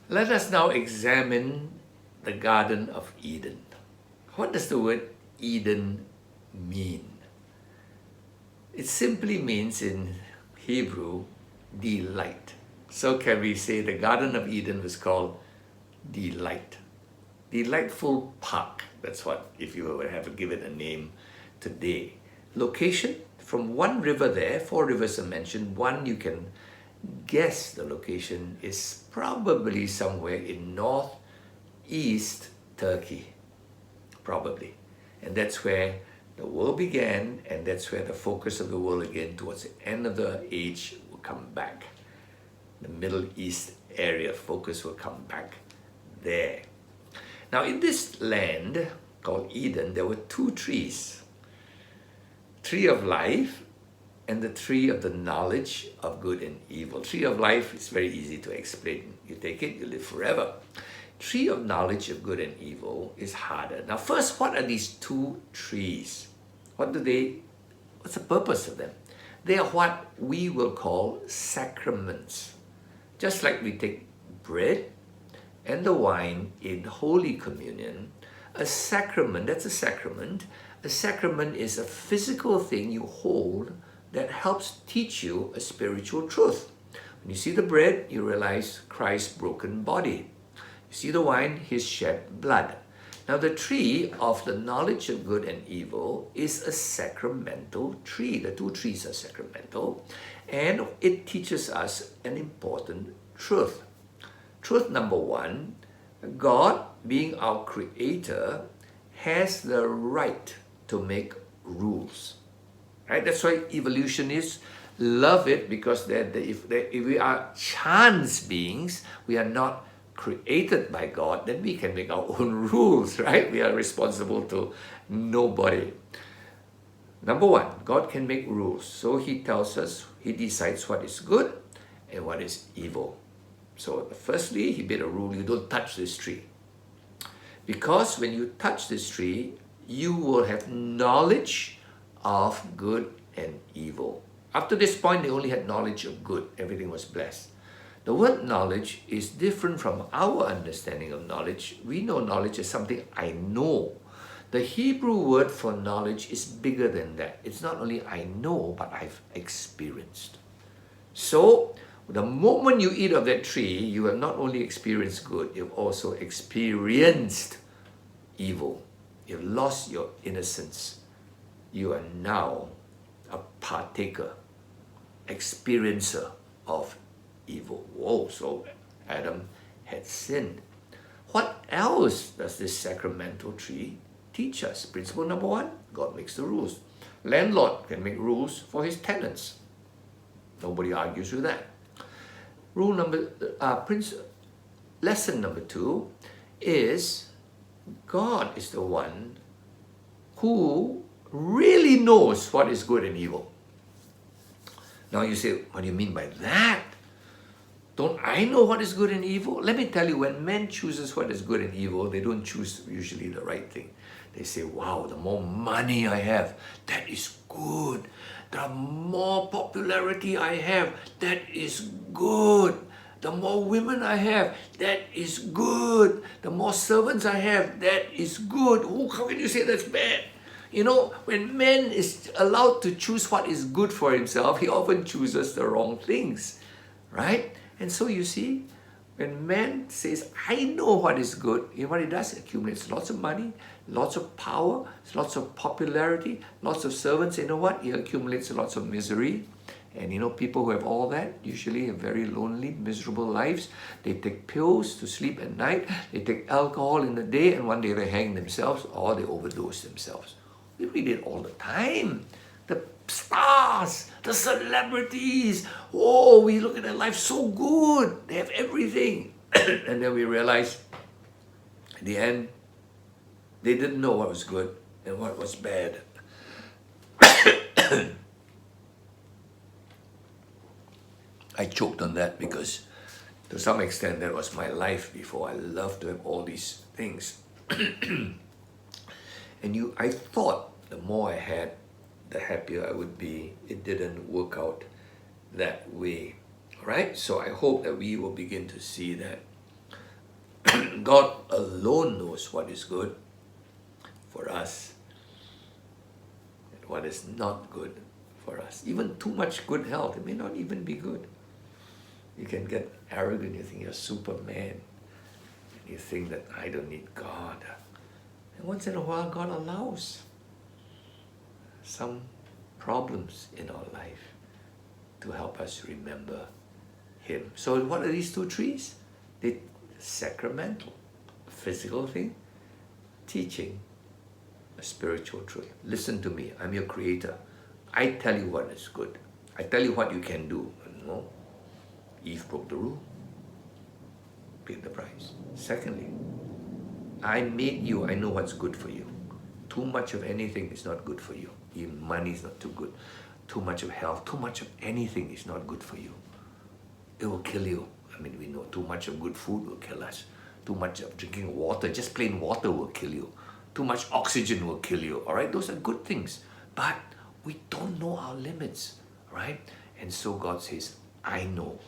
Let us now examine the Garden of Eden. What does the word Eden mean? It simply means in Hebrew, delight. So can we say the Garden of Eden was called delight? Delightful park. That's what, if you would have to give it a name today. Location, from one river there, 4 rivers are mentioned. One you can guess the location is probably somewhere in northeast Turkey, probably. And that's where the world began, and that's where the focus of the world again towards the end of the age will come back. The Middle East area focus will come back there. Now in this land called Eden, there were 2 trees. Tree of life and the tree of the knowledge of good and evil. Tree of life is very easy to explain. You take it, you live forever. Tree of knowledge of good and evil is harder. Now first, what are these 2 trees? What's the purpose of them? They are what we will call sacraments. Just like we take bread and the wine in Holy Communion, a sacrament, that's a sacrament. A sacrament is a physical thing you hold that helps teach you a spiritual truth. When you see the bread, you realize Christ's broken body. You see the wine, his shed blood. Now the tree of the knowledge of good and evil is a sacramental tree. The 2 trees are sacramental, and it teaches us an important truth. Truth number 1, God, being our creator, has the right to make rules. Right? That's why evolutionists love it, because if we are chance beings, we are not created by God, then we can make our own rules, right? We are responsible to nobody. Number 1, God can make rules. So he tells us, he decides what is good and what is evil. So firstly, he made a rule, you don't touch this tree. Because when you touch this tree, you will have knowledge of good and evil. Up to this point, they only had knowledge of good. Everything was blessed. The word knowledge is different from our understanding of knowledge. We know knowledge as something I know. The Hebrew word for knowledge is bigger than that. It's not only I know, but I've experienced. So, the moment you eat of that tree, you have not only experienced good, you've also experienced evil. You've lost your innocence. You are now a partaker, experiencer of evil. Whoa, so Adam had sinned. What else does this sacramental tree teach us? Principle number 1, God makes the rules. Landlord can make rules for his tenants. Nobody argues with that. Lesson number 2 is God is the one who really knows what is good and evil. Now you say, what do you mean by that? Don't I know what is good and evil? Let me tell you, when man chooses what is good and evil, they don't choose usually the right thing. They say, wow, the more money I have, that is good. The more popularity I have, that is good. The more women I have, that is good. The more servants I have, that is good. Oh, how can you say that's bad? You know, when man is allowed to choose what is good for himself, he often chooses the wrong things, right? And so you see, when man says, I know what is good, you know what he does? He accumulates lots of money, lots of power, lots of popularity, lots of servants. You know what? He accumulates lots of misery. And you know, people who have all that usually have very lonely, miserable lives. They take pills to sleep at night. They take alcohol in the day, and one day they hang themselves or they overdose themselves. We read it all the time. The stars, the celebrities. Oh, we look at their life so good. They have everything. And then we realize, at the end, they didn't know what was good and what was bad. I choked on that because to some extent that was my life before. I loved to have all these things. And I thought the more I had, the happier I would be. It didn't work out that way. Right? So I hope that we will begin to see that God alone knows what is good for us and what is not good for us. Even too much good health, it may not even be good. You can get arrogant, you think you're Superman. You think that I don't need God. And once in a while, God allows some problems in our life to help us remember Him. So what are these two trees? They're sacramental, a physical thing, teaching a spiritual truth. Listen to me, I'm your creator. I tell you what is good. I tell you what you can do. No, Eve broke the rule, paid the price. Secondly, I made you, I know what's good for you. Too much of anything is not good for you. Even money is not too good. Too much of health, too much of anything is not good for you. It will kill you. I mean, we know too much of good food will kill us. Too much of drinking water, just plain water will kill you. Too much oxygen will kill you, all right? Those are good things. But we don't know our limits, right? And so God says, I know